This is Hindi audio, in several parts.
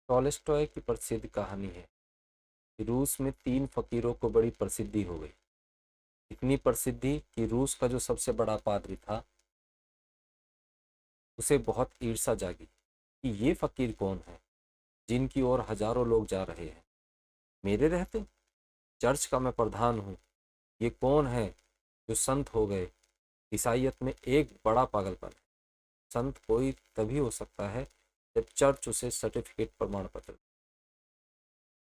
टॉलस्टॉय की प्रसिद्ध कहानी है कि रूस में 3 फकीरों को बड़ी प्रसिद्धि हो गई। इतनी प्रसिद्धि कि रूस का जो सबसे बड़ा पादरी था उसे बहुत ईर्ष्या जागी कि ये फकीर कौन है जिनकी ओर हजारों लोग जा रहे हैं। मेरे रहते चर्च का मैं प्रधान हूँ, ये कौन है जो संत हो गए। ईसाइयत में एक बड़ा पागलपन है। संत कोई तभी हो सकता है जब चर्च उसे सर्टिफिकेट प्रमाण पत्र।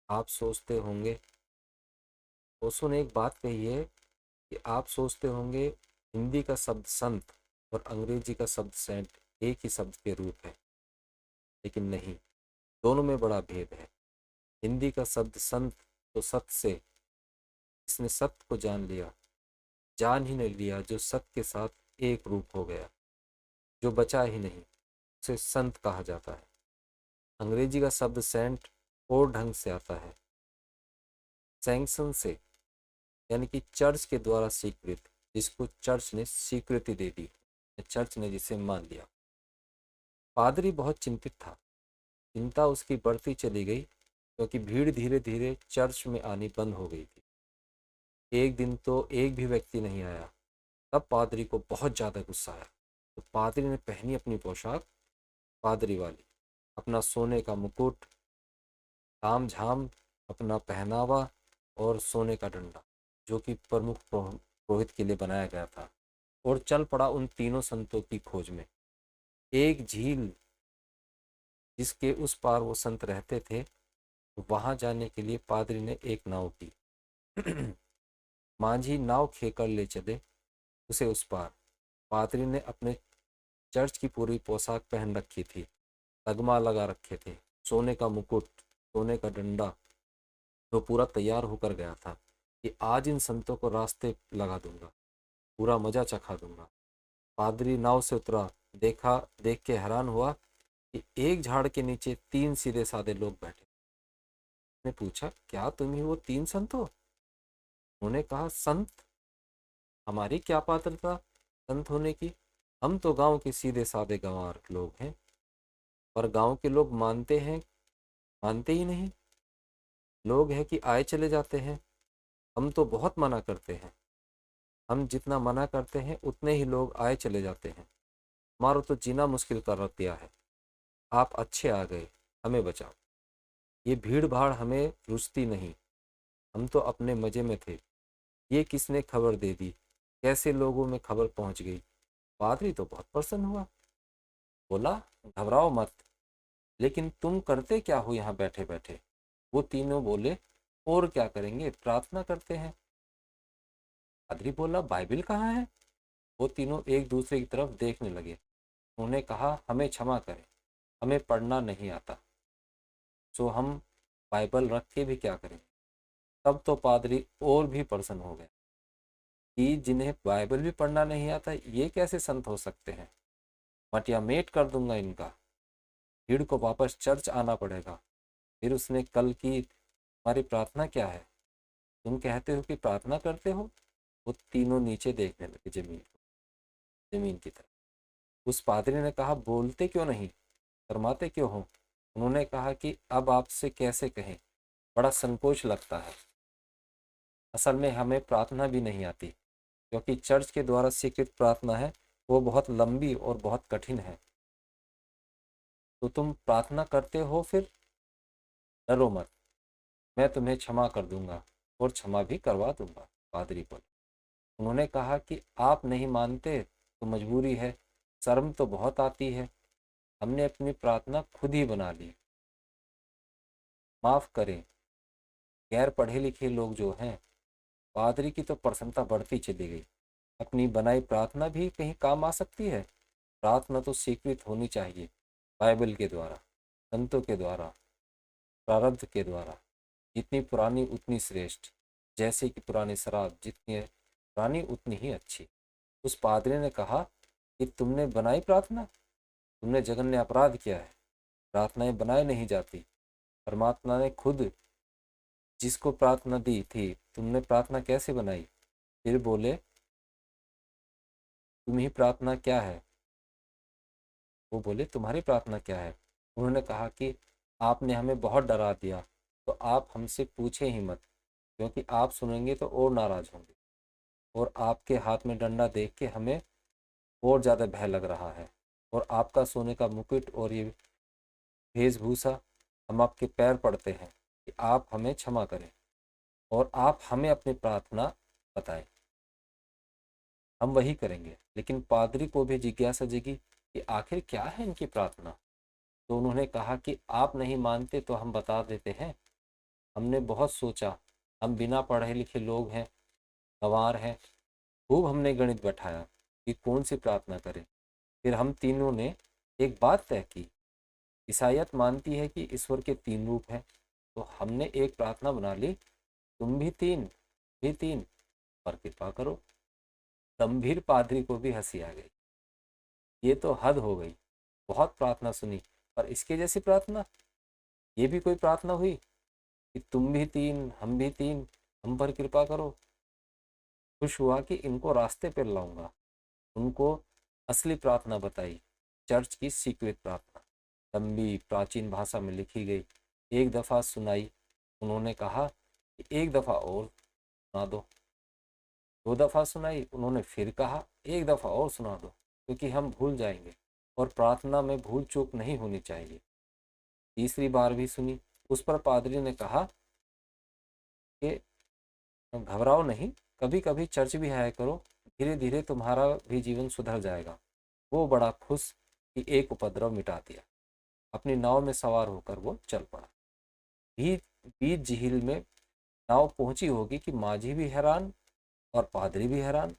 आप सोचते होंगे, ओशो ने एक बात कही है कि आप सोचते होंगे हिंदी का शब्द संत और अंग्रेजी का शब्द सेंट एक ही शब्द के रूप है, लेकिन नहीं, दोनों में बड़ा भेद है। हिंदी का शब्द संत तो सत्य से, इसने सत्य को जान लिया, जान ही नहीं लिया, जो सत्य के साथ एक रूप हो गया, जो बचा ही नहीं, उसे संत कहा जाता है। अंग्रेजी का शब्द सेंट और ढंग से आता है, सैंक्शन से, यानी कि चर्च के द्वारा स्वीकृत, जिसको चर्च ने स्वीकृति दे दी, चर्च ने जिसे मान लिया। पादरी बहुत चिंतित था। चिंता उसकी बढ़ती चली गई क्योंकि भीड़ धीरे धीरे चर्च में आनी बंद हो गई थी। एक दिन तो एक भी व्यक्ति नहीं आया। तब पादरी को बहुत ज़्यादा गुस्सा आया। तो पादरी ने पहनी अपनी पोशाक, पादरी वाली, अपना सोने का मुकुट, ताम झाम, अपना पहनावा और सोने का डंडा, जो कि प्रमुख पुरोहित के लिए बनाया गया था, और चल पड़ा उन तीनों संतों की खोज में। एक झील जिसके उस पार वो संत रहते थे, वहां जाने के लिए पादरी ने एक नाव की। मांझी नाव खेकर ले चले उसे उस पार। पादरी ने अपने चर्च की पूरी पोशाक पहन रखी थी, तगमा लगा रखे थे, सोने का मुकुट, सोने का डंडा। वो पूरा तैयार होकर गया था कि आज इन संतों को रास्ते लगा दूंगा, पूरा मजा चखा दूंगा। पादरी नाव से उतरा, देखा, देख के हैरान हुआ कि एक झाड़ के नीचे 3 सीधे साधे लोग बैठे। ने पूछा, क्या तुम ही वो 3 संत हो? उन्होंने कहा, संत? हमारी क्या पात्रता संत होने की? हम तो गांव के सीधे साधे गंवार लोग हैं। पर गांव के लोग मानते हैं, मानते ही नहीं। लोग हैं कि आए चले जाते हैं। हम तो बहुत मना करते हैं। हम जितना मना करते हैं उतने ही लोग आए चले जाते हैं। हमारा तो जीना मुश्किल कर रख दिया है। आप अच्छे आ गए, हमें बचाओ। ये भीड़ भाड़ हमें रुचती नहीं। हम तो अपने मजे में थे। ये किसने खबर दे दी? कैसे लोगों में खबर पहुंच गई? पादरी तो बहुत प्रसन्न हुआ, बोला, घबराओ मत, लेकिन तुम करते क्या हो यहाँ बैठे बैठे? वो तीनों बोले, और क्या करेंगे, प्रार्थना करते हैं। पादरी बोला, बाइबिल कहाँ है? वो तीनों एक दूसरे की तरफ देखने लगे। उन्होंने कहा, हमें क्षमा करें, हमें पढ़ना नहीं आता, सो हम बाइबल रख के भी क्या करें। तब तो पादरी और भी प्रसन्न हो गए कि जिन्हें बाइबल भी पढ़ना नहीं आता ये कैसे संत हो सकते हैं। मटिया मेट कर दूंगा इनका। भीड़ को वापस चर्च आना पड़ेगा। फिर उसने कल की हमारी प्रार्थना क्या है? तुम कहते हो कि प्रार्थना करते हो। वो तीनों नीचे देखने लगे, जमीन को, जमीन की तरफ। उस पादरी ने कहा, बोलते क्यों नहीं, शर्माते क्यों हो? उन्होंने कहा कि अब आपसे कैसे कहें, बड़ा संकोच लगता है। असल में हमें प्रार्थना भी नहीं आती, क्योंकि चर्च के द्वारा स्वीकृत प्रार्थना है, वो बहुत लंबी और बहुत कठिन है। तो तुम प्रार्थना करते हो फिर? डरो मत, मैं तुम्हें क्षमा कर दूंगा और क्षमा भी करवा दूंगा, पादरी बोले। उन्होंने कहा कि आप नहीं मानते तो मजबूरी है, शर्म तो बहुत आती है, हमने अपनी प्रार्थना खुद ही बना ली, माफ़ करें। गैर पढ़े लिखे लोग जो हैं, पादरी की तो प्रसन्नता बढ़ती चली गई। अपनी बनाई प्रार्थना भी कहीं काम आ सकती है? प्रार्थना तो स्वीकृत होनी चाहिए, बाइबल के द्वारा, संतों के द्वारा, प्रारब्ध के द्वारा। जितनी पुरानी उतनी श्रेष्ठ, जैसे कि पुरानी शराब जितनी पुरानी उतनी ही अच्छी। उस पादरी ने कहा कि तुमने बनाई प्रार्थना, तुमने जघन्य अपराध किया है। प्रार्थनाएं बनाई नहीं जाती, परमात्मा ने खुद जिसको प्रार्थना दी थी, तुमने प्रार्थना कैसे बनाई? फिर बोले, तुम ही प्रार्थना क्या है? वो बोले, तुम्हारी प्रार्थना क्या है? उन्होंने कहा कि आपने हमें बहुत डरा दिया, तो आप हमसे पूछे ही मत, क्योंकि आप सुनेंगे तो और नाराज़ होंगे। और आपके हाथ में डंडा देख के हमें और ज़्यादा भय लग रहा है। और आपका सोने का मुकुट और ये वेशभूषा, हम आपके पैर पड़ते हैं कि आप हमें क्षमा करें और आप हमें अपनी प्रार्थना बताएं, हम वही करेंगे। लेकिन पादरी को भी जिज्ञासा जगी कि आखिर क्या है इनकी प्रार्थना। तो उन्होंने कहा कि आप नहीं मानते तो हम बता देते हैं। हमने बहुत सोचा, हम बिना पढ़े लिखे लोग हैं, गंवार हैं। खूब हमने गणित बैठाया कि कौन सी प्रार्थना करें। फिर हम तीनों ने एक बात तय की। ईसाइयत मानती है कि ईश्वर के तीन रूप हैं, तो हमने एक प्रार्थना बना ली, तुम भी तीन, पर कृपा करो। गंभीर पादरी को भी हंसी आ गई। ये तो हद हो गई, बहुत प्रार्थना सुनी, पर इसके जैसी प्रार्थना, ये भी कोई प्रार्थना हुई कि तुम भी तीन, हम पर कृपा करो। खुश हुआ कि इनको रास्ते पर लाऊंगा। उनको असली प्रार्थना बताई, चर्च की सीक्रेट प्रार्थना, लंबी प्राचीन भाषा में लिखी गई। एक दफ़ा सुनाई, उन्होंने कहा कि एक दफ़ा और सुना दो। दो दफ़ा सुनाई, उन्होंने फिर कहा एक दफ़ा और सुना दो, क्योंकि हम भूल जाएंगे और प्रार्थना में भूल चूक नहीं होनी चाहिए। तीसरी बार भी सुनी। उस पर पादरी ने कहा कि घबराओ नहीं, कभी कभी चर्च भी आया करो, धीरे धीरे तुम्हारा भी जीवन सुधर जाएगा। वो बड़ा खुश कि एक उपद्रव मिटा दिया। अपनी नाव में सवार होकर वो चल पड़ा। बीच बीच झील में नाव पहुंची होगी कि माझी भी हैरान और पादरी भी हैरान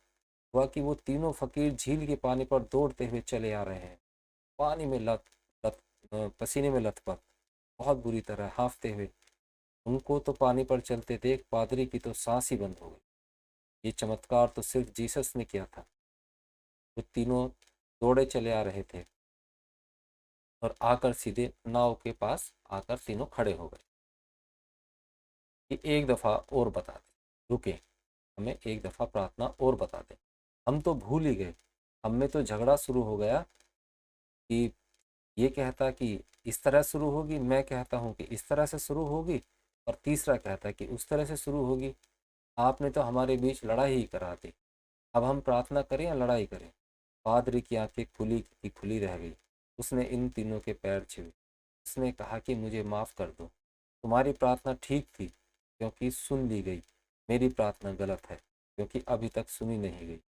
हुआ कि वो तीनों फकीर झील के पानी पर दौड़ते हुए चले आ रहे हैं। पानी में लत पसीने में लथपथ, बहुत बुरी तरह हांफते हुए। उनको तो पानी पर चलते देख पादरी की तो सांस ही बंद हो गई। ये चमत्कार तो सिर्फ जीसस ने किया था। वो तीनों दौड़े चले आ रहे थे और आकर सीधे नाव के पास आकर तीनों खड़े हो गए कि एक दफ़ा और बता दें, रुके, हमें एक दफ़ा प्रार्थना और बता दें। हम तो भूल ही गए। हम में तो झगड़ा शुरू हो गया कि ये कहता कि इस तरह शुरू होगी, मैं कहता हूँ कि इस तरह से शुरू होगी, और तीसरा कहता कि उस तरह से शुरू होगी। आपने तो हमारे बीच लड़ाई ही करा दी। अब हम प्रार्थना करें या लड़ाई करें। पादरी की आंखें खुली की खुली रह गई। उसने इन तीनों के पैर छुए। उसने कहा कि मुझे माफ़ कर दो, तुम्हारी प्रार्थना ठीक थी क्योंकि सुन ली गई, मेरी प्रार्थना गलत है क्योंकि अभी तक सुनी नहीं गई।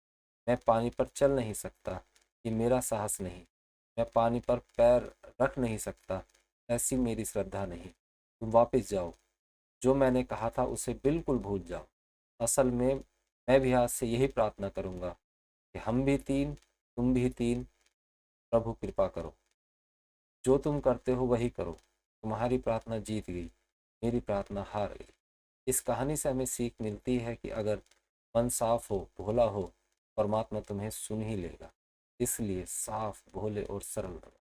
मैं पानी पर चल नहीं सकता, ये मेरा साहस नहीं। मैं पानी पर पैर रख नहीं सकता, ऐसी मेरी श्रद्धा नहीं। तुम वापस जाओ, जो मैंने कहा था उसे बिल्कुल भूल जाओ। असल में मैं भी आज से यही प्रार्थना करूँगा कि हम भी तीन, तुम भी तीन, प्रभु कृपा करो। जो तुम करते हो वही करो। तुम्हारी प्रार्थना जीत गई, मेरी प्रार्थना हार गई। इस कहानी से हमें सीख मिलती है कि अगर मन साफ हो, भोला हो, परमात्मा तुम्हें सुन ही लेगा। इसलिए साफ, भोले और सरल रहो।